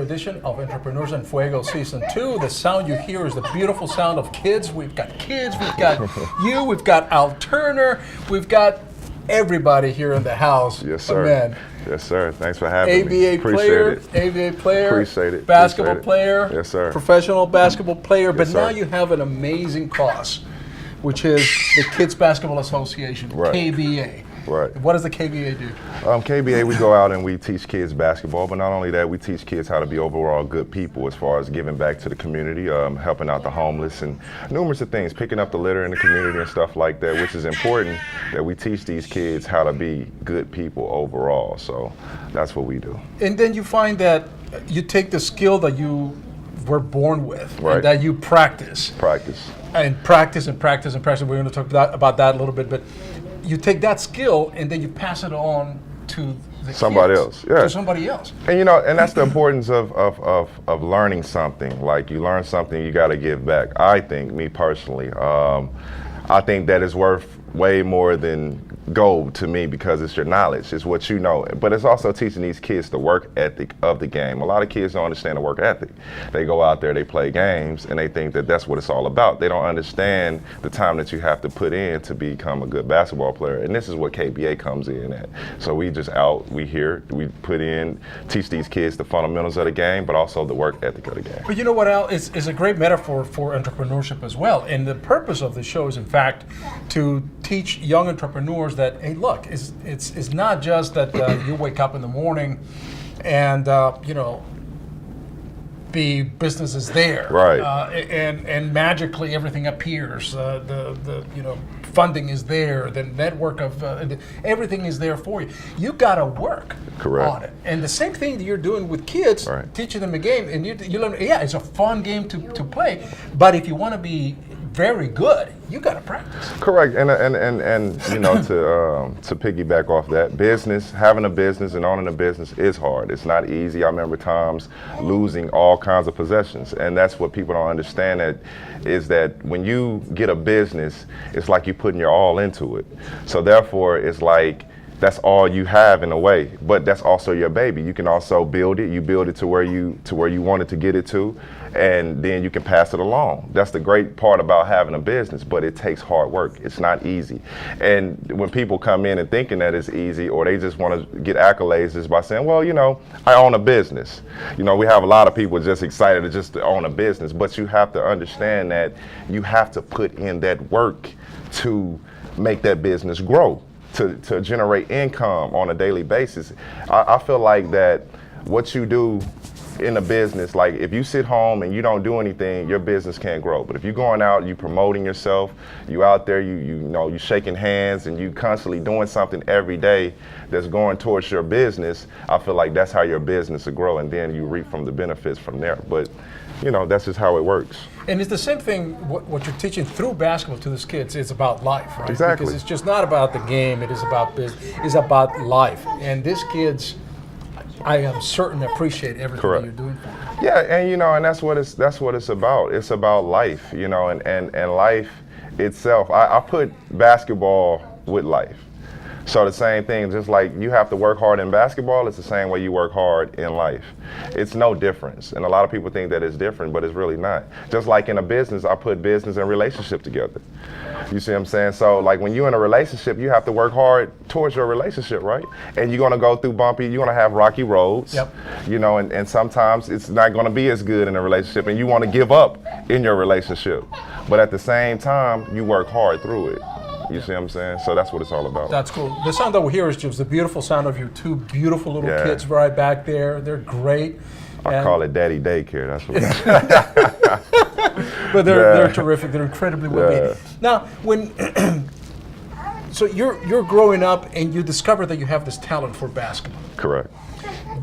edition of Entrepreneurs and Fuego Season 2. The sound you hear is the beautiful sound of kids. We've got you, we've got Al Turner, we've got everybody here in the house. Yes, sir. Man. Yes, sir. Thanks for having me. ABA player, Appreciate it. basketball player, yes, sir. Professional basketball player, but yes, now sir. you have an amazing cause, which is the Kids Basketball Association, right. KBA. Right. What does the KBA do? KBA, we go out and we teach kids basketball, but not only that, we teach kids how to be overall good people as far as giving back to the community, helping out the homeless, and numerous of things, picking up the litter in the community and stuff like that, which is important that we teach these kids how to be good people overall. So that's what we do. And then you find that you take the skill that you were born with, right. and that you practice. And practice. We're going to talk about that a little bit, but you take that skill and then you pass it on to somebody else. Yeah. To somebody else. And and that's the importance of learning something. Like, you learn something, you got to give back. I think, me personally, I think that is worth way more than gold to me, because it's your knowledge, it's what you know. But it's also teaching these kids the work ethic of the game. A lot of kids don't understand the work ethic. They go out there, they play games, and they think that that's what it's all about. They don't understand the time that you have to put in to become a good basketball player. And this is what KBA comes in at. So we put in, teach these kids the fundamentals of the game, but also the work ethic of the game. But you know what, Al, it's a great metaphor for entrepreneurship as well. And the purpose of the show is, in fact, to teach young entrepreneurs that, hey, look, it's not just that you wake up in the morning and the business is there, right? And magically everything appears. The funding is there. The network of everything is there for you. You got to work on it. And the same thing that you're doing with kids, right. Teaching them a game, and you learn. Yeah, it's a fun game to play. But if you want to be very good, you got to practice. Correct, and to piggyback off that, having a business and owning a business is hard. It's not easy. I remember times losing all kinds of possessions, and that's what people don't understand. Is that when you get a business, it's like you're putting your all into it. So therefore, it's like that's all you have in a way, but that's also your baby. You can also build it. You build it to where you wanted to get it to, and then you can pass it along. That's the great part about having a business, but it takes hard work. It's not easy. And when people come in and thinking that it's easy, or they just want to get accolades just by saying, well, I own a business. We have a lot of people just excited to own a business, but you have to understand that you have to put in that work to make that business grow. To generate income on a daily basis. I feel like that what you do in a business, like if you sit home and you don't do anything, your business can't grow. But if you're going out, you promoting yourself, you out there, you shaking hands, and you constantly doing something every day that's going towards your business, I feel like that's how your business will grow, and then you reap from the benefits from there. But that's just how it works. And it's the same thing, what you're teaching through basketball to these kids, it's about life, right? Exactly. Because it's just not about the game, it is about business, it's about life. And these kids, I am certain, appreciate everything that you're doing for them. Yeah, and that's what it's about. It's about life, and life itself. I put basketball with life. So the same thing, just like you have to work hard in basketball, it's the same way you work hard in life. It's no difference. And a lot of people think that it's different, but it's really not. Just like in a business, I put business and relationship together. You see what I'm saying? So like when you're in a relationship, you have to work hard towards your relationship, right? And you're gonna go through you're gonna have rocky roads. Yep. And sometimes it's not gonna be as good in a relationship, and you wanna give up in your relationship. But at the same time, you work hard through it. You see what I'm saying? So that's what it's all about. That's cool. The sound that we hear is just the beautiful sound of your two beautiful little kids right back there. They're great. I call it daddy daycare. That's what But they're terrific. They're incredibly well behaved. Now, so you're growing up and you discover that you have this talent for basketball. Correct.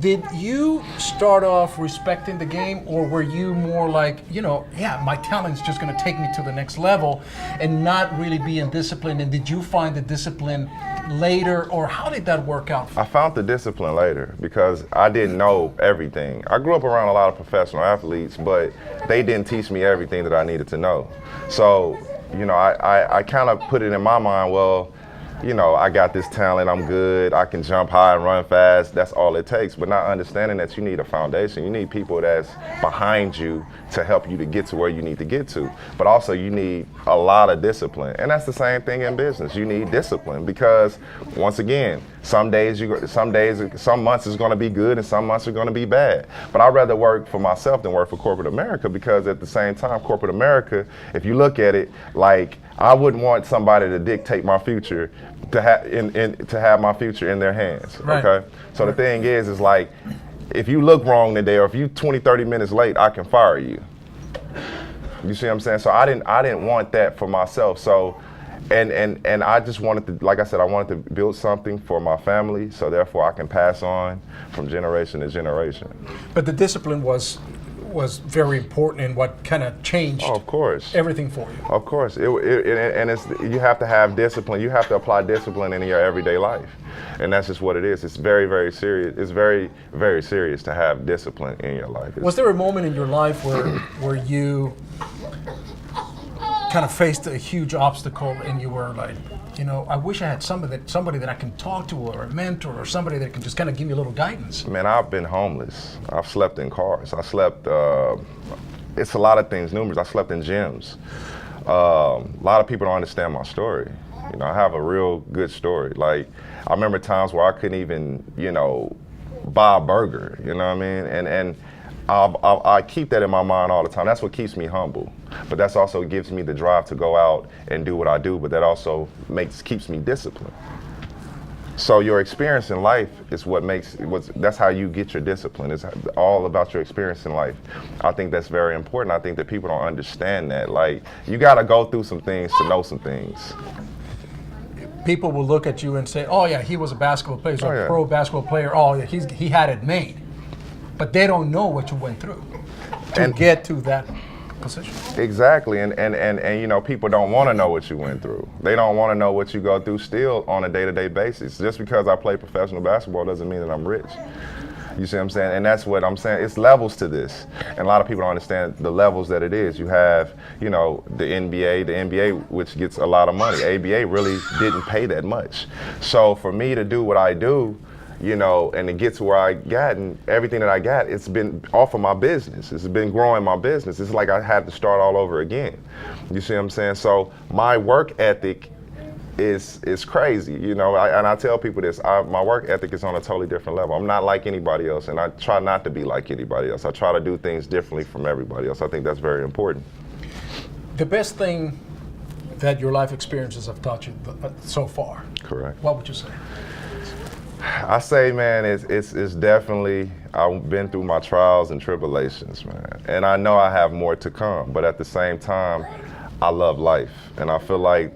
Did you start off respecting the game, or were you more like, my talent's just going to take me to the next level and not really being disciplined? And did you find the discipline later, or how did that work out? I found the discipline later because I didn't know everything. I grew up around a lot of professional athletes, but they didn't teach me everything that I needed to know. So, I kind of put it in my mind, well, you know, I got this talent, I'm good, I can jump high and run fast, that's all it takes. But not understanding that you need a foundation. You need people that's behind you to help you to get to where you need to get to. But also you need a lot of discipline. And that's the same thing in business. You need discipline because, once again, some months is gonna be good and some months are gonna be bad. But I'd rather work for myself than work for corporate America, because at the same time, corporate America, if you look at it, like, I wouldn't want somebody to dictate my future, to have my future in their hands, right. Okay? So the thing is like, if you look wrong today, or if you 20, 30 minutes late, I can fire you. You see what I'm saying? So I didn't want that for myself. So, and I just wanted to, like I said, I wanted to build something for my family, so therefore I can pass on from generation to generation. But the discipline was very important in what kind of changed of course. Everything for you. Of course, you have to have discipline. You have to apply discipline in your everyday life, and that's just what it is. It's very, very serious. It's very, very serious to have discipline in your life. Was there a moment in your life where you kind of faced a huge obstacle and you were like, you know, I wish I had somebody that I can talk to, or a mentor, or somebody that can just kind of give me a little guidance? Man, I've been homeless. I've slept in cars. I slept, it's a lot of things, numerous. I slept in gyms. A lot of people don't understand my story. You know, I have a real good story. Like, I remember times where I couldn't even, you know, buy a burger, you know what I mean? And I keep that in my mind all the time. That's what keeps me humble. But that's also gives me the drive to go out and do what I do, but that also keeps me disciplined. So your experience in life is that's how you get your discipline. It's all about your experience in life. I think that's very important. I think that people don't understand that. Like, you gotta go through some things to know some things. People will look at you and say, oh yeah, he was a basketball player, he's a yeah. pro basketball player, oh yeah, he had it made. But they don't know what you went through to get to that position. Exactly, and you know, people don't want to know what you went through. They don't want to know what you go through still on a day-to-day basis. Just because I play professional basketball doesn't mean that I'm rich. You see what I'm saying? And that's what I'm saying. It's levels to this. And a lot of people don't understand the levels that it is. You have, you know, the NBA, which gets a lot of money. ABA really didn't pay that much. So for me to do what I do, you know, and to get to where I got, and everything that I got, it's been off of my business. It's been growing my business. It's like I had to start all over again. You see what I'm saying? So my work ethic is crazy, you know, and I tell people this, my work ethic is on a totally different level. I'm not like anybody else, and I try not to be like anybody else. I try to do things differently from everybody else. I think that's very important. The best thing that your life experiences have taught you so far, correct, what would you say? I say, man, it's definitely, I've been through my trials and tribulations, man. And I know I have more to come, but at the same time, I love life. And I feel like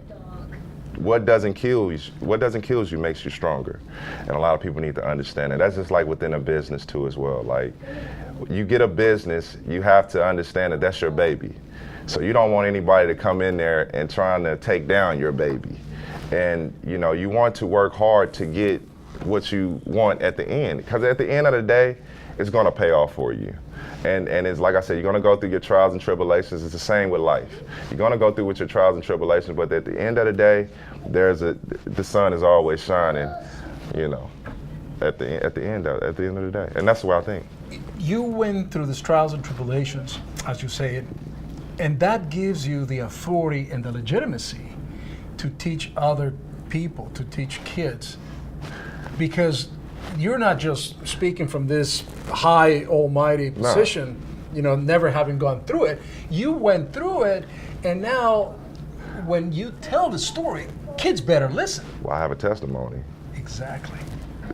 what doesn't kill you makes you stronger. And a lot of people need to understand that. That's just like within a business too as well. Like, you get a business, you have to understand that that's your baby. So you don't want anybody to come in there and trying to take down your baby. And you know, you want to work hard to get what you want at the end, because at the end of the day, it's going to pay off for you. And it's like I said, you're going to go through your trials and tribulations. It's the same with life. You're going to go through with your trials and tribulations, but at the end of the day, the sun is always shining, you know, at the end of the day. And that's what I think. You went through these trials and tribulations, as you say it, and that gives you the authority and the legitimacy to teach other people, to teach kids. Because you're not just speaking from this high almighty position, you know, never having gone through it. You went through it, and now when you tell the story, kids better listen. Well, I have a testimony. Exactly.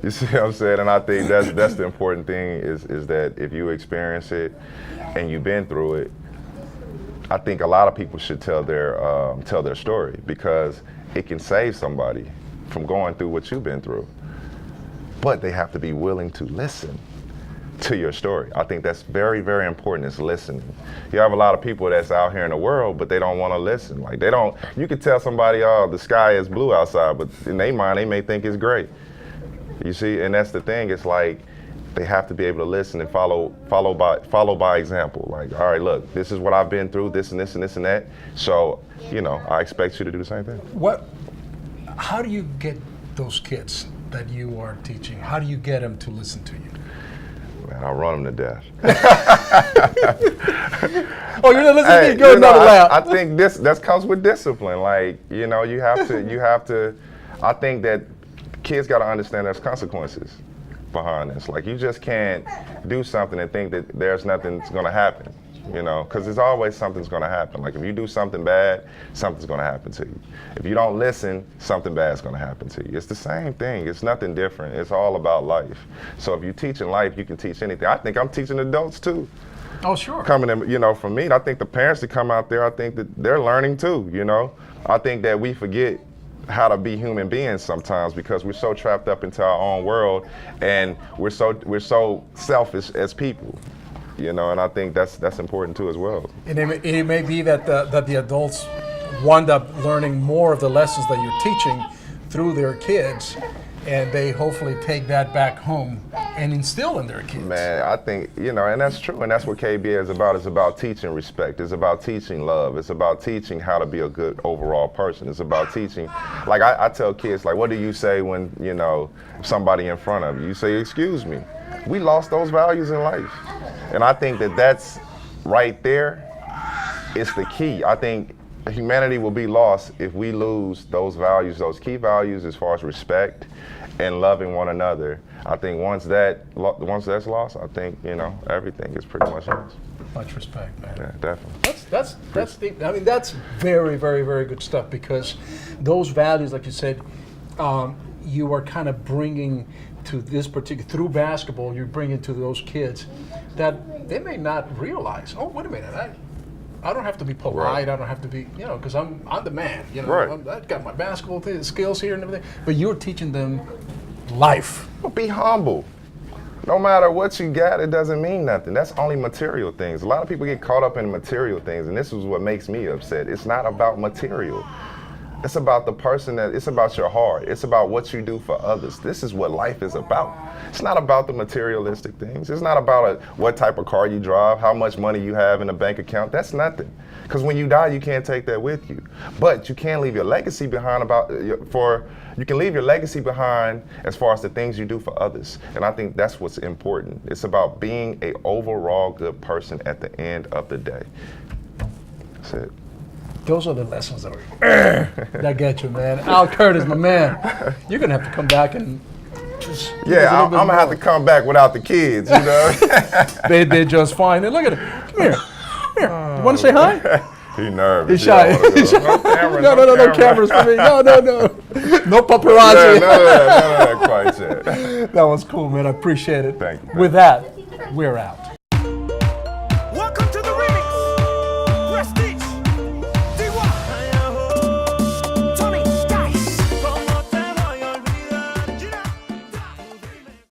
You see what I'm saying? And I think that's the important thing is that if you experience it and you've been through it, I think a lot of people should tell their story, because it can save somebody from going through what you've been through. But they have to be willing to listen to your story. I think that's very, very important, is listening. You have a lot of people that's out here in the world, but they don't want to listen. Like, you could tell somebody, oh, the sky is blue outside, but in their mind, they may think it's gray. You see, and that's the thing. It's like, they have to be able to listen and follow by example. Like, all right, look, this is what I've been through, this and this and this and that. So, you know, I expect you to do the same thing. how do you get those kids that you are teaching? How do you get them to listen to you? Man, I run them to death. Oh, you're not listening to me? Go another lap. I think that comes with discipline. Like, you have to, I think that kids got to understand there's consequences behind this. Like, you just can't do something and think that there's nothing that's going to happen, because there's always something's going to happen. Like, if you do something bad, something's going to happen to you. If you don't listen, something bad's going to happen to you. It's the same thing. It's nothing different. It's all about life. So if you teach in life, you can teach anything. I think I'm teaching adults too. Oh, sure. Coming in, from me, I think the parents that come out there, I think that they're learning too, I think that we forget how to be human beings sometimes because we're so trapped up into our own world and we're so selfish as people, and I think that's important too as well. And it may be that the adults wind up learning more of the lessons that you're teaching through their kids, and they hopefully take that back home and instill in their kids. Man, I think, and that's true, and that's what KBA is about. It's about teaching respect. It's about teaching love. It's about teaching how to be a good overall person. It's about teaching, like I tell kids, like, what do you say when, somebody in front of you? You say, excuse me. We lost those values in life. And I think that's right there, it's the key. I think humanity will be lost if we lose those values, those key values as far as respect and loving one another. I think once that's lost, I think everything is pretty much lost. Much respect, man. Yeah, definitely. That's deep. I mean, that's very, very, very good stuff because those values, like you said, you are kind of bringing to this particular through basketball. You're bringing to those kids that they may not realize. Oh, wait a minute, I don't have to be polite. Right. I don't have to be, because I'm the man. Right. I've got my basketball skills here and everything. But you're teaching them life. Well, be humble. No matter what you got, it doesn't mean nothing. That's only material things. A lot of people get caught up in material things, and this is what makes me upset. It's not about material. It's about the person it's about your heart. It's about what you do for others. This is what life is about. It's not about the materialistic things. It's not about what type of car you drive, how much money you have in a bank account. That's nothing. Because when you die, you can't take that with you. But you can leave your legacy behind you can leave your legacy behind as far as the things you do for others. And I think that's what's important. It's about being an overall good person at the end of the day. That's it. Those are the lessons that get you, man. Al Curtis, my man. You're going to have to come back and just... Yeah, I'm going to have to come back without the kids, They did just fine. And look at it. Come here. You want to say hi? He's nervous. He's shy. No cameras. No cameras for me. No. No paparazzi. Yeah, none of that quite yet. That was cool, man. I appreciate it. Thank you. With that, we're out.